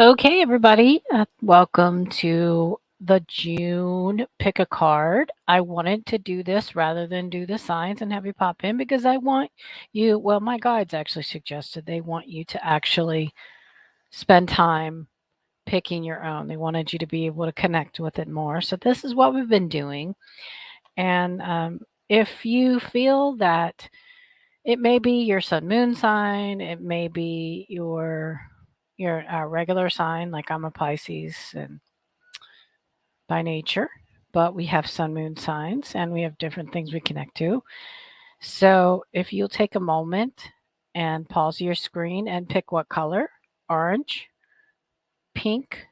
Okay, everybody, welcome to the June pick a card. I wanted to do this rather than do the signs and have you pop in because I want you, well, my guides actually suggested they want you to actually spend time picking your own. They wanted you to be able to connect with it more. So, this is what we've been doing. And if you feel that it may be your sun moon sign, it may be your regular sign, like I'm a Pisces and by nature, but we have sun moon signs and we have different things we connect to. So if you'll take a moment and pause your screen and pick what color, orange, pink,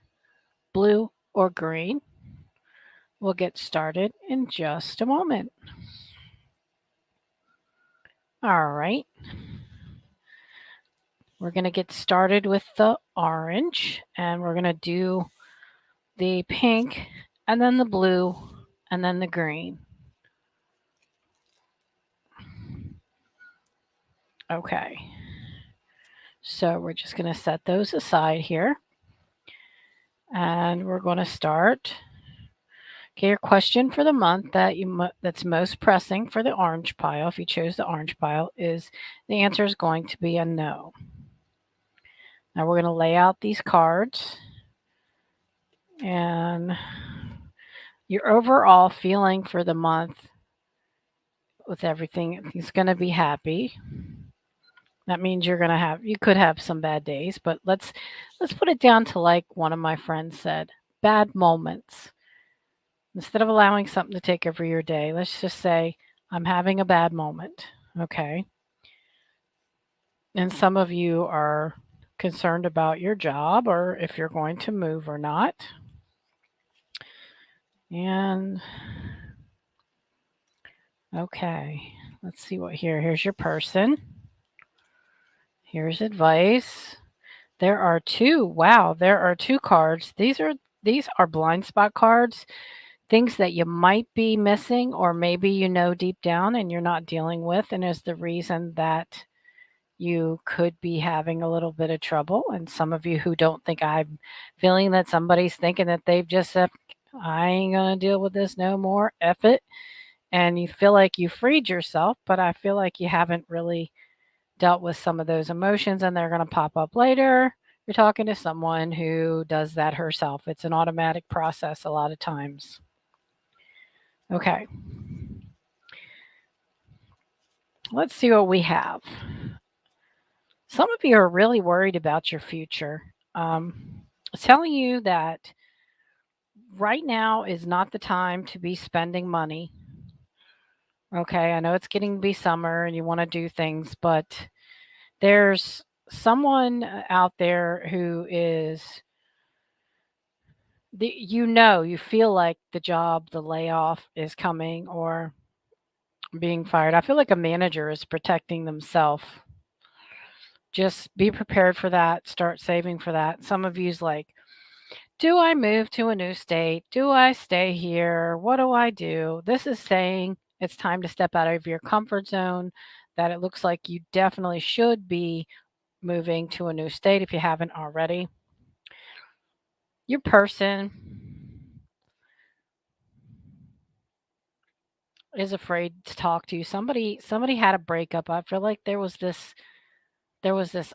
blue, or green, we'll get started in just a moment. All right, we're going to get started with the orange and we're going to do the pink and then the blue and then the green. Okay, so we're just going to set those aside here and we're going to start. Okay, your question for the month that's most pressing for the orange pile, if you chose the orange pile, is the answer is going to be a no. Now we're going to lay out these cards and your overall feeling for the month with everything is going to be happy. That means you could have some bad days, but let's put it down to like one of my friends said, bad moments. Instead of allowing something to take over your day, let's just say I'm having a bad moment, okay? And some of you are concerned about your job or if you're going to move or not. And okay, let's see what here's your person. Here's advice. There are two cards. These are blind spot cards, things that you might be missing or maybe you know deep down and you're not dealing with and is the reason that you could be having a little bit of trouble. And some of you who don't think, I'm feeling that somebody's thinking that they've just said, I ain't gonna deal with this no more, F it. And you feel like you freed yourself, but I feel like you haven't really dealt with some of those emotions and they're going to pop up later. You're talking to someone who does that herself. It's an automatic process a lot of times. Okay, let's see what we have. Some of you are really worried about your future. It's telling you that right now is not the time to be spending money. Okay, I know it's getting to be summer and you want to do things, but there's someone out there who is you feel like the job, the layoff is coming or being fired. I feel like a manager is protecting themselves. Just be prepared for that. Start saving for that. Some of you's like, do I move to a new state? Do I stay here? What do I do? This is saying it's time to step out of your comfort zone, that it looks like you definitely should be moving to a new state if you haven't already. Your person is afraid to talk to you. Somebody had a breakup. I feel like there was this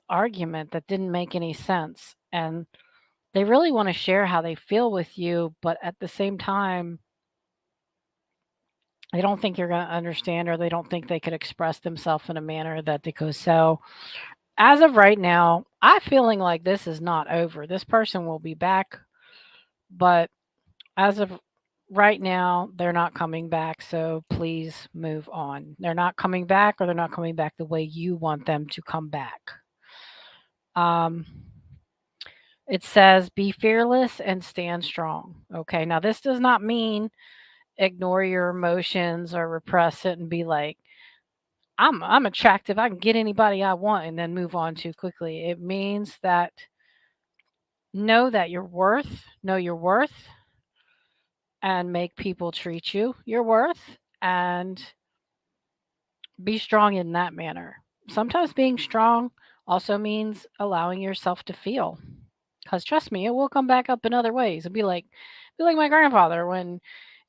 argument that didn't make any sense and they really want to share how they feel with you, but at the same time they don't think you're going to understand or they don't think they could express themselves in a manner that they could. So, as of right now, I'm feeling like this is not over. This person will be back, but as of right now, they're not coming back. So, please move on. They're not coming back or they're not coming back the way you want them to come back. Um, it says, be fearless and stand strong. Okay, now this does not mean ignore your emotions or repress it and be like, I'm attractive. I can get anybody I want and then move on too quickly. It means that know your worth and make people treat you your worth and be strong in that manner. Sometimes being strong also means allowing yourself to feel. Because trust me, it will come back up in other ways. And be like my grandfather when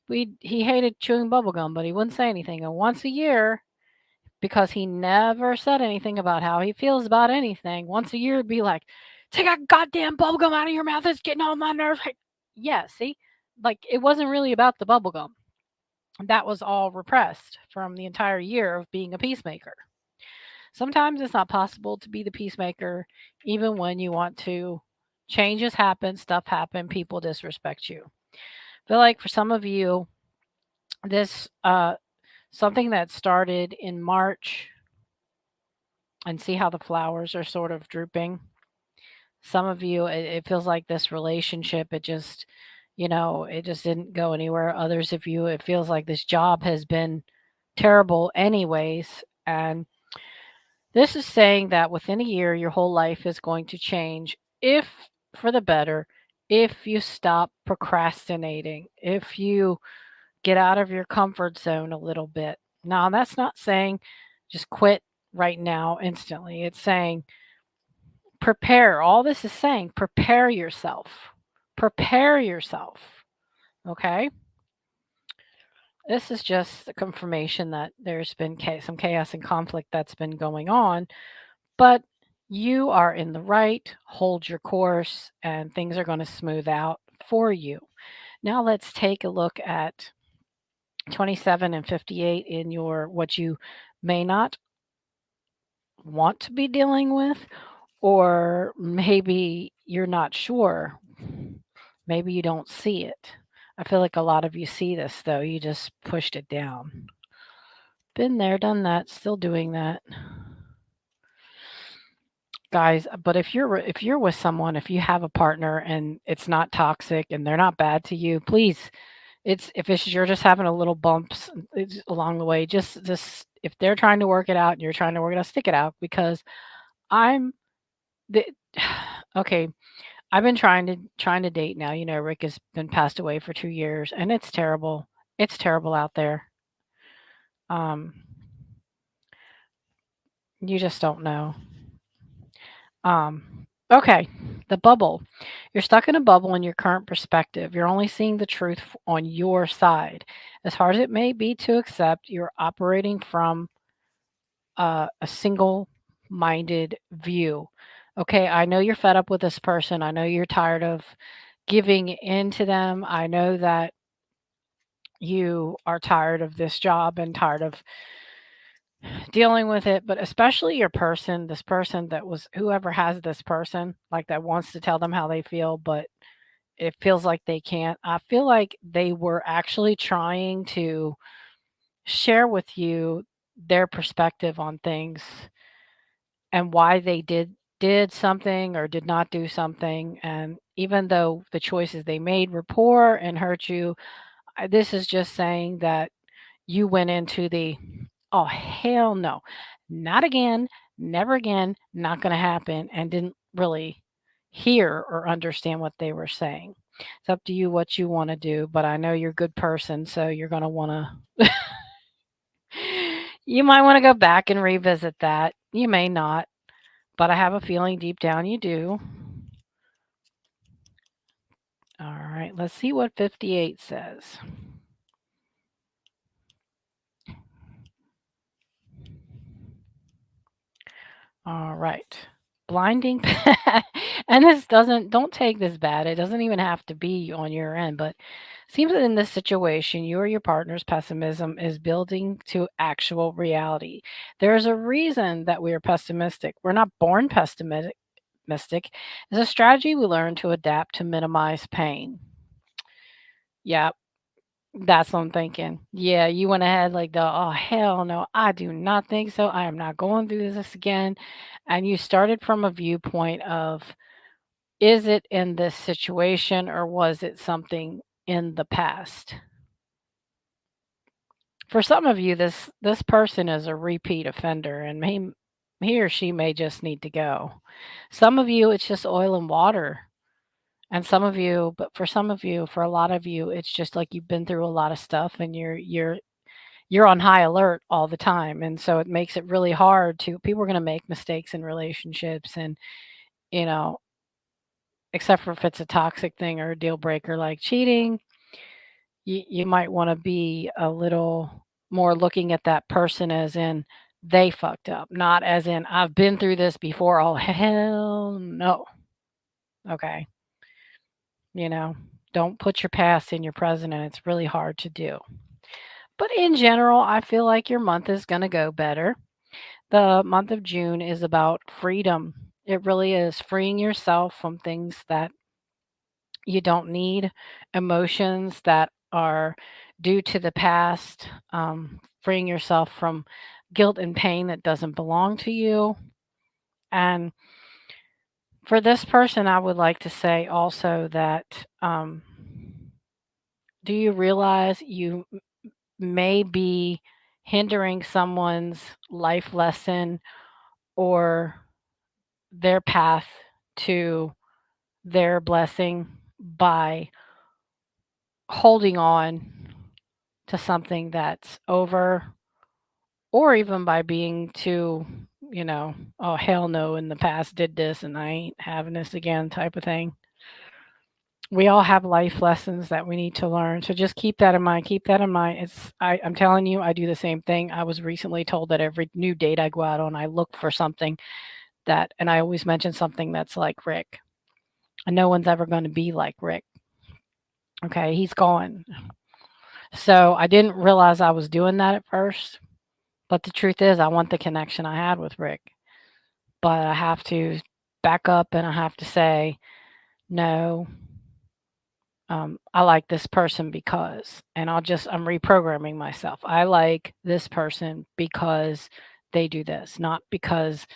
he hated chewing bubble gum, but he wouldn't say anything. And once a year, because he never said anything about how he feels about anything, once a year it'd be like, take a goddamn bubble gum out of your mouth. It's getting on my nerves. Like, yeah, see? Like it wasn't really about the bubble gum. That was all repressed from the entire year of being a peacemaker. Sometimes it's not possible to be the peacemaker even when you want to. Changes happen, stuff happen, people disrespect you. I feel like for some of you, this something that started in March, and see how the flowers are sort of drooping. Some of you, it feels like this relationship, it just, it just didn't go anywhere. Others of you, it feels like this job has been terrible anyways. And this is saying that within a year, your whole life is going to change if for the better, if you stop procrastinating, if you get out of your comfort zone a little bit. Now, that's not saying just quit right now instantly. It's saying prepare. All this is saying prepare yourself. Prepare yourself. Okay? This is just a confirmation that there's been some chaos and conflict that's been going on, but you are in the right. Hold your course, and things are going to smooth out for you. Now, let's take a look at 27 and 58 in your what you may not want to be dealing with, or maybe you're not sure. Maybe you don't see it. I feel like a lot of you see this though. You just pushed it down. Been there, done that, still doing that. Guys, but if you're with someone, if you have a partner and it's not toxic and they're not bad to you, please, you're just having a little bumps along the way, just if they're trying to work it out and you're trying to work it out, stick it out because I'm the okay. I've been trying to date now. Rick has been passed away for 2 years, and it's terrible. It's terrible out there. Um, you just don't know. Okay, the bubble. You're stuck in a bubble in your current perspective. You're only seeing the truth on your side. As hard as it may be to accept, you're operating from a single minded view. Okay, I know you're fed up with this person. I know you're tired of giving in to them. I know that you are tired of this job and tired of dealing with it, but especially this person that was whoever has this person, like that wants to tell them how they feel, but it feels like they can't. I feel like they were actually trying to share with you their perspective on things and why they did something or did not do something. And even though the choices they made were poor and hurt you, this is just saying that you went into the, oh, hell no, not again, never again, not going to happen, and didn't really hear or understand what they were saying. It's up to you what you want to do, but I know you're a good person, so you're going to want to, you might want to go back and revisit that. You may not, but I have a feeling deep down you do. All right, let's see what 58 says. All right. Blinding and this doesn't don't take this bad. It doesn't even have to be on your end, but seems that in this situation, you or your partner's pessimism is building to actual reality. There's a reason that we are pessimistic. We're not born pessimistic. It's a strategy we learn to adapt to minimize pain. Yeah, that's what I'm thinking. Yeah, you went ahead like oh, hell no, I do not think so. I am not going through this again. And you started from a viewpoint of, is it in this situation or was it something in the past? For some of you, this person is a repeat offender and he or she may just need to go. Some of you, it's just oil and water. And some of you, but for some of you, for a lot of you, it's just like you've been through a lot of stuff and you're on high alert all the time, and so it makes it really hard to people are going to make mistakes in relationships, and you know except for if it's a toxic thing or a deal breaker like cheating, you might want to be a little more looking at that person as in they fucked up, not as in I've been through this before. Oh, hell no. Okay. You know, don't put your past in your present, and it's really hard to do. But in general, I feel like your month is going to go better. The month of June is about freedom. It really is freeing yourself from things that you don't need, emotions that are due to the past, freeing yourself from guilt and pain that doesn't belong to you. And for this person, I would like to say also that do you realize you may be hindering someone's life lesson or their path to their blessing by holding on to something that's over, or even by being too, oh, hell no, in the past did this and I ain't having this again type of thing. We all have life lessons that we need to learn. So just keep that in mind. Keep that in mind. I'm telling you, I do the same thing. I was recently told that every new date I go out on, I look for something that, and I always mention something that's like Rick. And no one's ever going to be like Rick. Okay, he's gone. So I didn't realize I was doing that at first. But the truth is, I want the connection I had with Rick. But I have to back up and I have to say, no, I like this person because, and I'm reprogramming myself. I like this person because they do this, not because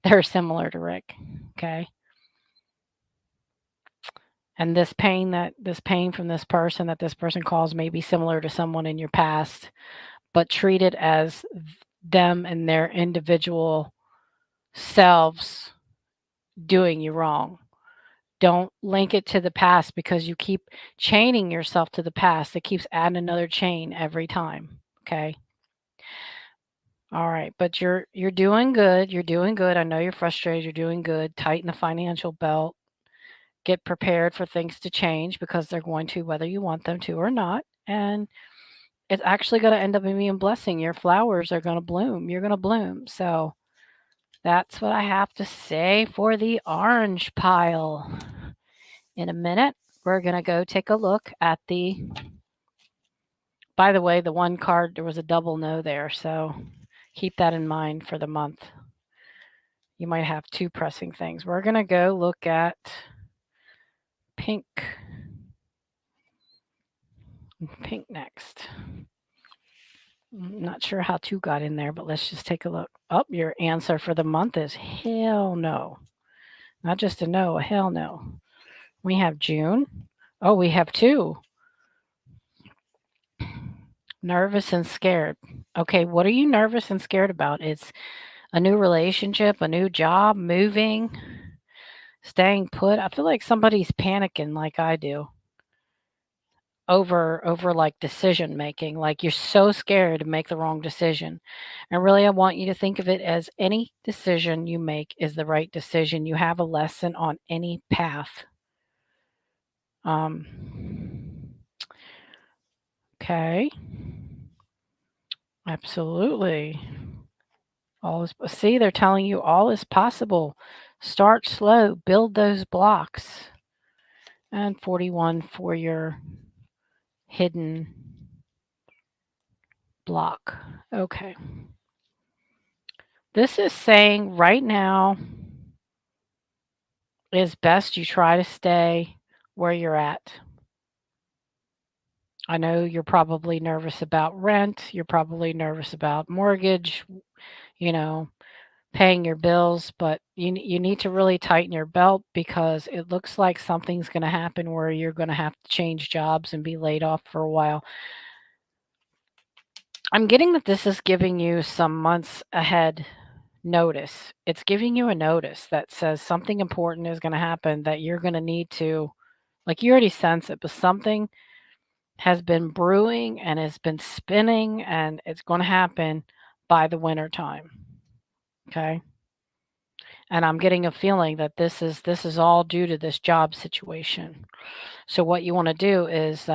they're similar to Rick. Okay. And this pain from this person that this person calls may be similar to someone in your past, but treat it as them and their individual selves doing you wrong. Don't link it to the past because you keep chaining yourself to the past. It keeps adding another chain every time. Okay. All right, but you're doing good. You're doing good. I know you're frustrated. You're doing good. Tighten the financial belt. Get prepared for things to change because they're going to, whether you want them to or not. And it's actually going to end up being a blessing. Your flowers are going to bloom. You're going to bloom. So that's what I have to say for the orange pile. In a minute, we're going to go take a look at by the way, the one card, there was a double no there. So keep that in mind for the month. You might have two pressing things. We're going to go look at pink. Pink next. I'm not sure how two got in there, but let's just take a look. Oh, your answer for the month is hell no. Not just a no, a hell no. We have June. Oh, we have two. Nervous and scared. Okay, what are you nervous and scared about? It's a new relationship, a new job, moving, staying put. I feel like somebody's panicking like I do over like decision making. Like you're so scared to make the wrong decision. And really I want you to think of it as any decision you make is the right decision. You have a lesson on any path. Um okay. Absolutely. All is see, they're telling you all is possible. Start slow, build those blocks. And 41 for your hidden block. Okay. This is saying right now is best you try to stay where you're at. I know you're probably nervous about rent, you're probably nervous about mortgage, you know, paying your bills, but you need to really tighten your belt because it looks like something's going to happen where you're going to have to change jobs and be laid off for a while. I'm getting that this is giving you some months ahead notice. It's giving you a notice that says something important is going to happen that you're going to need to, like you already sense it, but something has been brewing and has been spinning and it's going to happen by the winter time. Okay. And I'm getting a feeling that this is all due to this job situation. So what you want to do is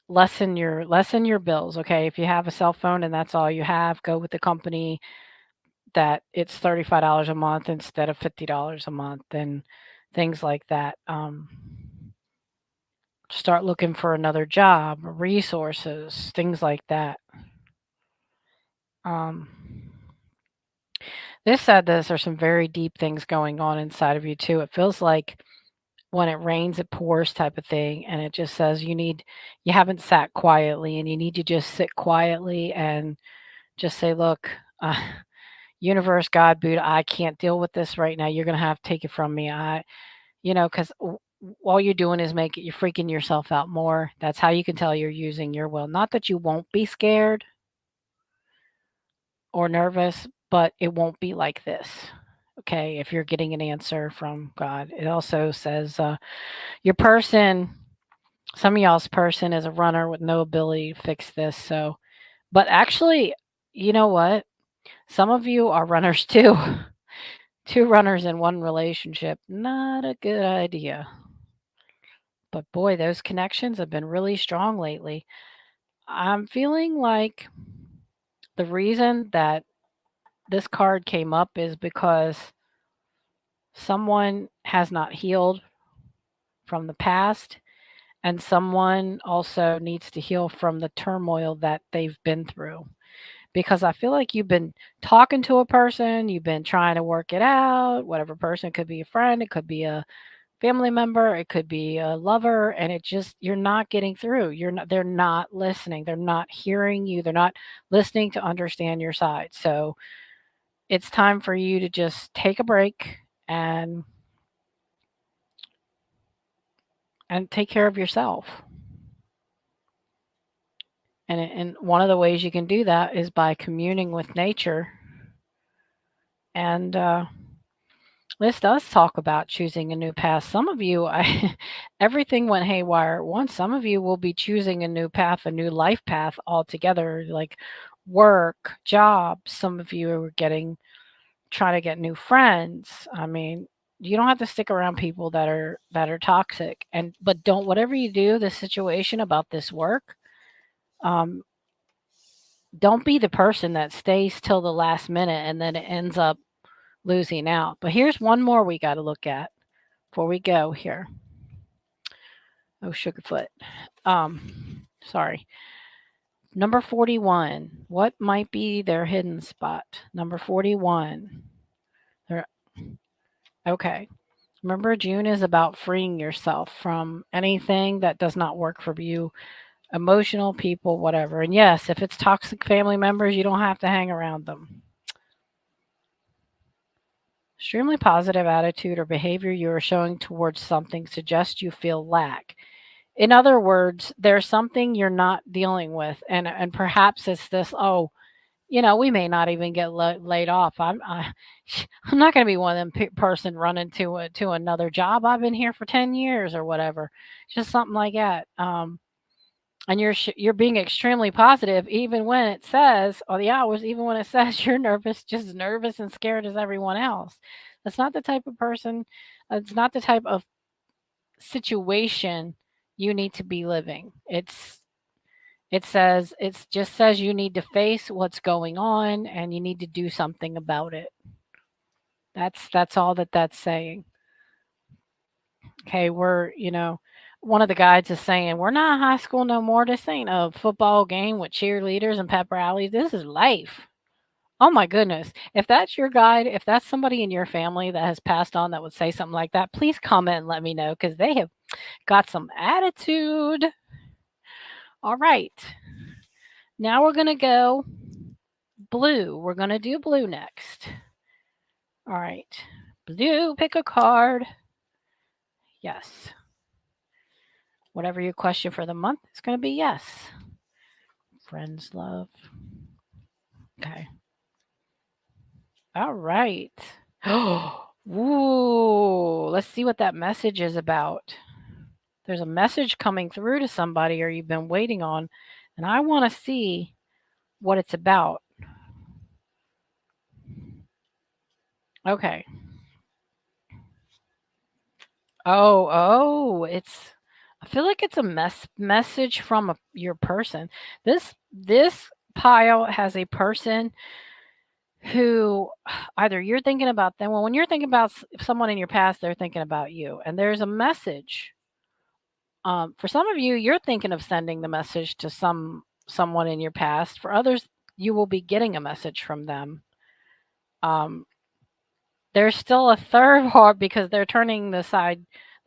lessen your bills. Okay, if you have a cell phone and that's all you have, go with the company that it's $35 a month instead of $50 a month, and things like that. Start looking for another job, resources, things like that. Um, this said this there's some very deep things going on inside of you too. It feels like when it rains, it pours type of thing, and it just says you haven't sat quietly, and you need to just sit quietly and just say, look, uh, universe, God, Buddha, I can't deal with this right now. You're gonna have to take it from me. Because all you're doing is you're freaking yourself out more. That's how you can tell you're using your will. Not that you won't be scared or nervous, but it won't be like this. Okay, if you're getting an answer from God, it also says your person, some of y'all's person is a runner with no ability to fix this. So, but actually, you know what? Some of you are runners too. Two runners in one relationship, not a good idea. But boy, those connections have been really strong lately. I'm feeling like the reason that this card came up is because someone has not healed from the past, and someone also needs to heal from the turmoil that they've been through. Because I feel like you've been talking to a person, you've been trying to work it out, whatever person, could be a friend, it could be a family member, it could be a lover, and it just you're not getting through. They're not listening. They're not hearing you. They're not listening to understand your side. So, it's time for you to just take a break and take care of yourself. And one of the ways you can do that is by communing with nature. And this does talk about choosing a new path. Some of you, everything went haywire at once. Some of you will be choosing a new path, a new life path altogether, like work, jobs. Some of you are trying to get new friends. I mean, you don't have to stick around people that are toxic. But don't, whatever you do, the situation about this work, um, don't be the person that stays till the last minute and then it ends up losing out. But here's one more we got to look at before we go here. Oh, Sugarfoot. Sorry. Number 41. What might be their hidden spot? Number 41. They're, okay. Remember, June is about freeing yourself from anything that does not work for you, emotional people, whatever. And yes, if it's toxic family members, you don't have to hang around them. Extremely positive attitude or behavior you are showing towards something suggests you feel lack. In other words, there's something you're not dealing with, and perhaps it's this. Oh, we may not even get laid off. I'm not going to be one of them person running to another job. I've been here for 10 years or whatever, just something like that. And you're being extremely positive, even when it says, or the hours, even when it says you're nervous, just as nervous and scared as everyone else. That's not the type of person. It's not the type of situation you need to be living. It just says you need to face what's going on and you need to do something about it. That's all that's saying. Okay, one of the guides is saying we're not high school no more. This ain't a football game with cheerleaders and pep rallies. This is life. Oh my goodness. If that's your guide, if that's somebody in your family that has passed on that would say something like that, please comment and let me know because they have got some attitude. All right. Now we're going to go blue. We're going to do blue next. All right. Blue, pick a card. Yes. Whatever your question for the month is going to be yes. Friends, love. Okay. All right. Ooh, let's see what that message is about. There's a message coming through to somebody or you've been waiting on, and I want to see what it's about. Okay. Oh, I feel like it's a message from your person. This pile has a person who either you're thinking about them. Well, when you're thinking about someone in your past, they're thinking about you, and there's a message. For some of you, you're thinking of sending the message to someone in your past. For others, you will be getting a message from them. Um, there's still a third heart because they're turning the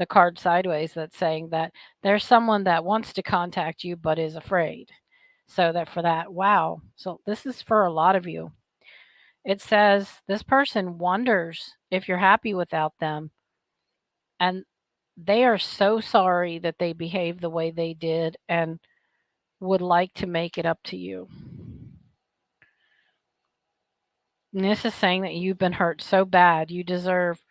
card sideways that's saying that there's someone that wants to contact you but is afraid. So that for that, wow. So this is for a lot of you. It says this person wonders if you're happy without them, and they are so sorry that they behaved the way they did and would like to make it up to you. And this is saying that you've been hurt so bad. You deserve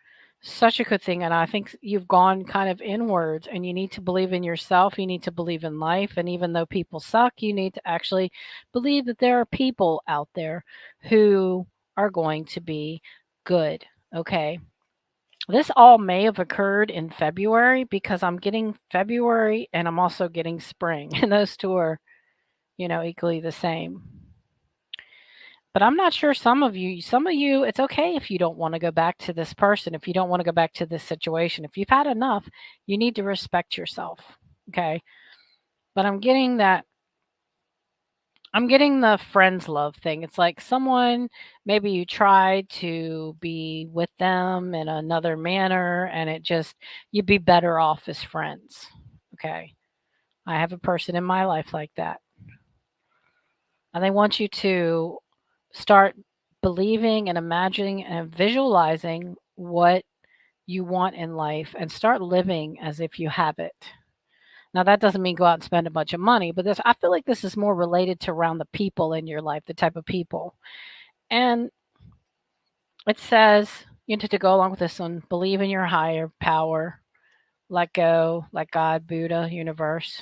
such a good thing. And I think you've gone kind of inwards and you need to believe in yourself. You need to believe in life. And even though people suck, you need to actually believe that there are people out there who are going to be good. Okay. This all may have occurred in February because I'm getting February and I'm also getting spring. And those two are, equally the same. But I'm not sure some of you, it's okay if you don't want to go back to this person, if you don't want to go back to this situation. If you've had enough, you need to respect yourself. Okay. But I'm getting the friends love thing. It's like someone, maybe you tried to be with them in another manner and you'd be better off as friends. Okay. I have a person in my life like that. And they want you to start believing and imagining and visualizing what you want in life and start living as if you have it. Now that doesn't mean go out and spend a bunch of money, but I feel like this is more related to around the people in your life, the type of people. And it says you need to go along with this one, believe in your higher power, let go, like God, Buddha, universe.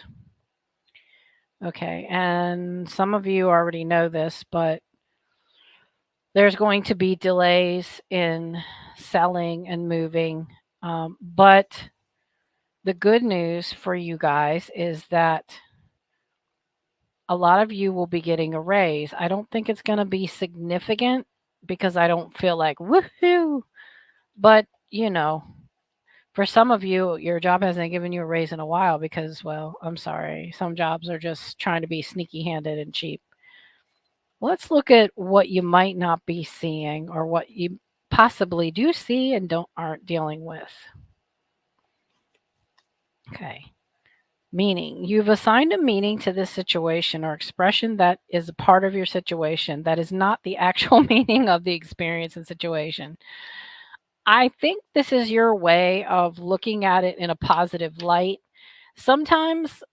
Okay. And some of you already know this, but there's going to be delays in selling and moving. But the good news for you guys is that a lot of you will be getting a raise. I don't think it's going to be significant because I don't feel like woohoo. But, for some of you, your job hasn't given you a raise in a while because, well, I'm sorry. Some jobs are just trying to be sneaky handed and cheap. Let's look at what you might not be seeing or what you possibly do see and aren't dealing with. Okay. Meaning. You've assigned a meaning to this situation or expression that is a part of your situation that is not the actual meaning of the experience and situation. I think this is your way of looking at it in a positive light. Sometimes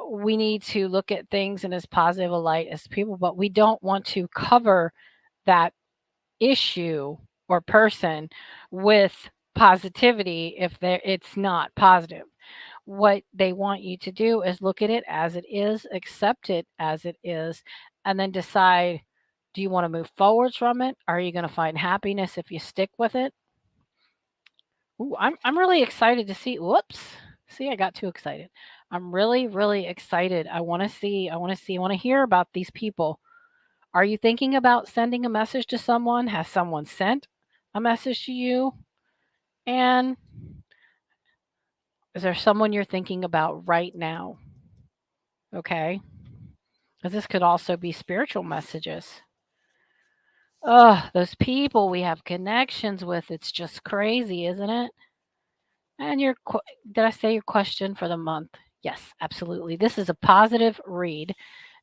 we need to look at things in as positive a light as people, but we don't want to cover that issue or person with positivity if it's not positive. What they want you to do is look at it as it is, accept it as it is, and then decide, do you want to move forwards from it? Are you going to find happiness if you stick with it? Ooh, I'm really excited to see. Whoops. See, I got too excited. I'm really, really excited. I want to hear about these people. Are you thinking about sending a message to someone? Has someone sent a message to you? And is there someone you're thinking about right now? Okay. Because this could also be spiritual messages. Oh, those people we have connections with, it's just crazy, isn't it? And did I say your question for the month? Yes, absolutely. This is a positive read.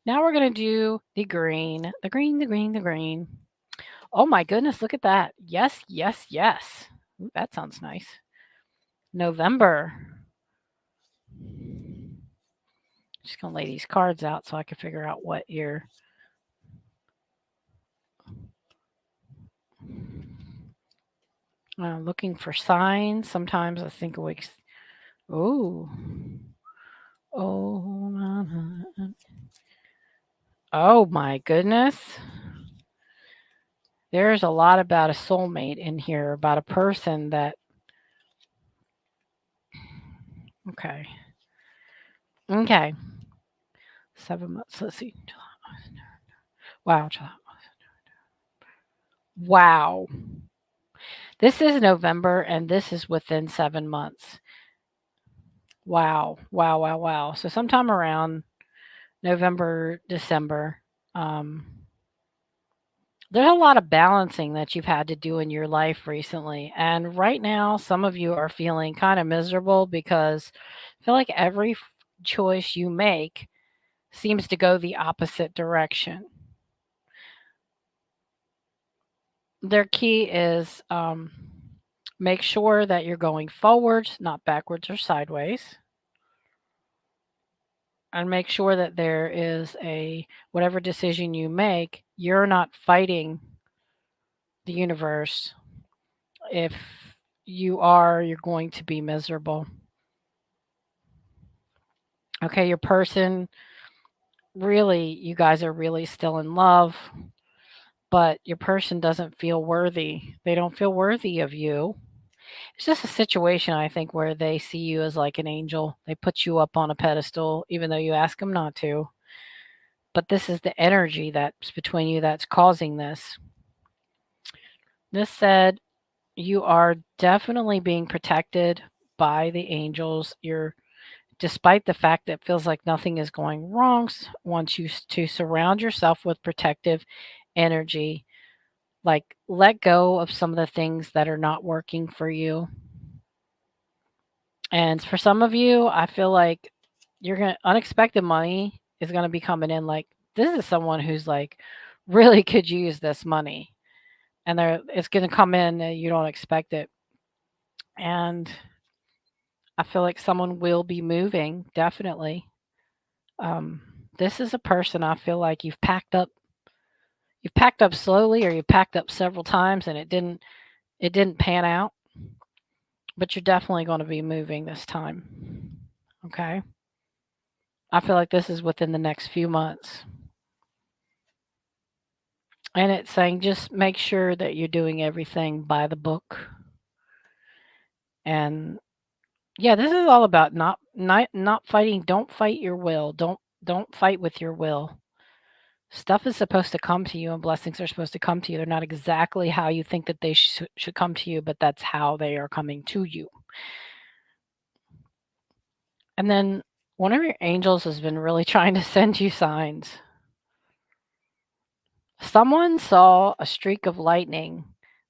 Now we're going to do the green, the green, the green, the green. Oh my goodness, look at that. Yes, yes, yes. Ooh, that sounds nice. November. Just going to lay these cards out so I can figure out what year. Looking for signs. Sometimes I think weeks. Oh. Oh my goodness. There's a lot about a soulmate in here, about a person that, okay. Okay. 7 months. Let's see. Wow. Wow. This is November and this is within 7 months. Wow. Wow. Wow. Wow. So sometime around November, December, um, there's a lot of balancing that you've had to do in your life recently. And right now, some of you are feeling kind of miserable because I feel like every choice you make seems to go the opposite direction. Their key is make sure that you're going forwards, not backwards or sideways. And make sure that there is whatever decision you make, you're not fighting the universe. If you are, you're going to be miserable. Okay, your person, really, you guys are really still in love, but your person doesn't feel worthy. They don't feel worthy of you. It's just a situation, I think, where they see you as like an angel. They put you up on a pedestal, even though you ask them not to. But this is the energy that's between you that's causing this. This said, you are definitely being protected by the angels. You're, despite the fact that it feels like nothing is going wrong, want you to surround yourself with protective energy. Like, let go of some of the things that are not working for you. And for some of you, I feel like you're gonna unexpected money is gonna be coming in. Like, this is someone who's like really could use this money, and it's gonna come in and you don't expect it. And I feel like someone will be moving, definitely. Um, this is a person I feel like you've packed up. You've packed up slowly, or you packed up several times, and it didn't pan out. But you're definitely going to be moving this time. Okay. I feel like this is within the next few months. And it's saying just make sure that you're doing everything by the book. And yeah, this is all about not fighting. Don't fight your will. Don't fight with your will. Stuff is supposed to come to you, and blessings are supposed to come to you. They're not exactly how you think that they should come to you, but that's how they are coming to you. And then one of your angels has been really trying to send you signs. Someone saw a streak of lightning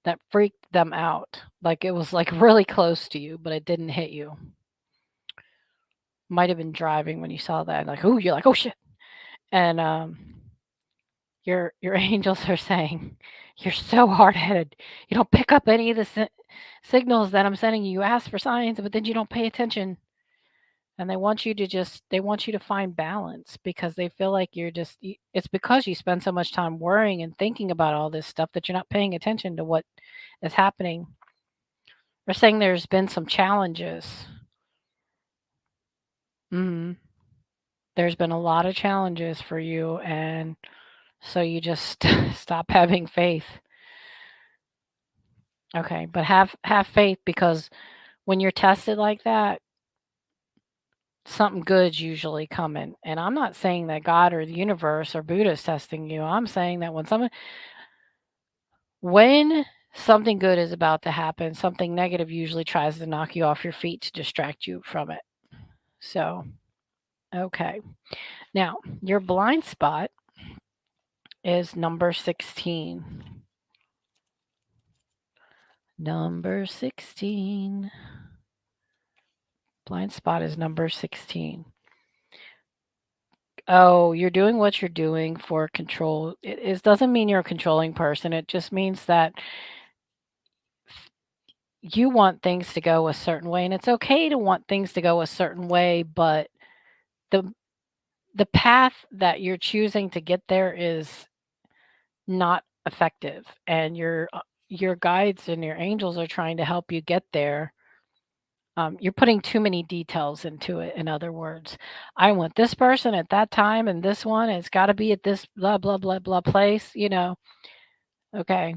that freaked them out. Like, it was like really close to you, but it didn't hit you. Might have been driving when you saw that. Like, oh, you're like, oh shit. And your angels are saying, you're so hard headed. You don't pick up any of the signals that I'm sending you. You ask for signs, but then you don't pay attention. And they want you to find balance because they feel like it's because you spend so much time worrying and thinking about all this stuff that you're not paying attention to what is happening. They're saying there's been some challenges. Mhm. There's been a lot of challenges for you, and so you just stop having faith. Okay, but have faith, because when you're tested like that, something good's usually coming. And I'm not saying that God or the universe or Buddha is testing you. I'm saying that when something good is about to happen, something negative usually tries to knock you off your feet to distract you from it. So, okay. Now, your blind spot is number 16. Number 16. Blind spot is number 16. Oh, you're doing what you're doing for control. It doesn't mean you're a controlling person. It just means that you want things to go a certain way, and it's okay to want things to go a certain way, but the the path that you're choosing to get there is not effective, and your guides and your angels are trying to help you get there. You're putting too many details into it. In other words, I want this person at that time, and this one, it's got to be at this blah blah blah blah place. Okay.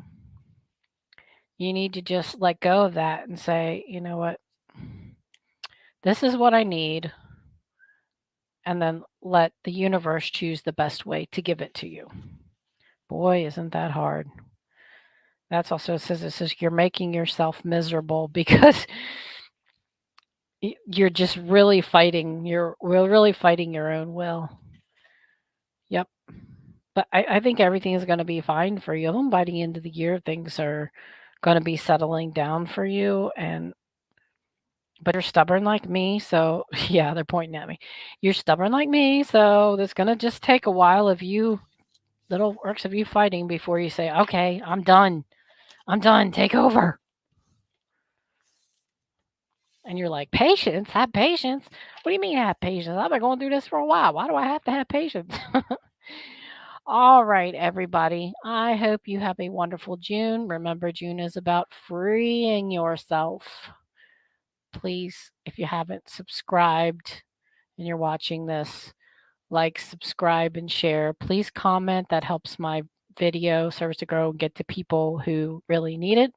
You need to just let go of that and say, you know what? This is what I need. And then let the universe choose the best way to give it to you. Boy, isn't that hard. That's also it says you're making yourself miserable because you're just really fighting. You're really fighting your own will. Yep. But I think everything is going to be fine for you. By the end of the year, things are going to be settling down for you. But you're stubborn like me. So, yeah, they're pointing at me. You're stubborn like me. So, it's going to just take a while of you, little works of you fighting before you say, okay, I'm done. I'm done. Take over. And you're like, patience? Have patience? What do you mean have patience? I've been going through this for a while. Why do I have to have patience? All right, everybody. I hope you have a wonderful June. Remember, June is about freeing yourself. Please, if you haven't subscribed and you're watching this, like, subscribe, and share. Please comment. That helps my video serves to grow and get to people who really need it.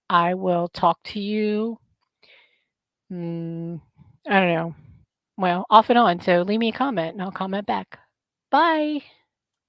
I will talk to you. I don't know. Well, off and on. So leave me a comment and I'll comment back. Bye.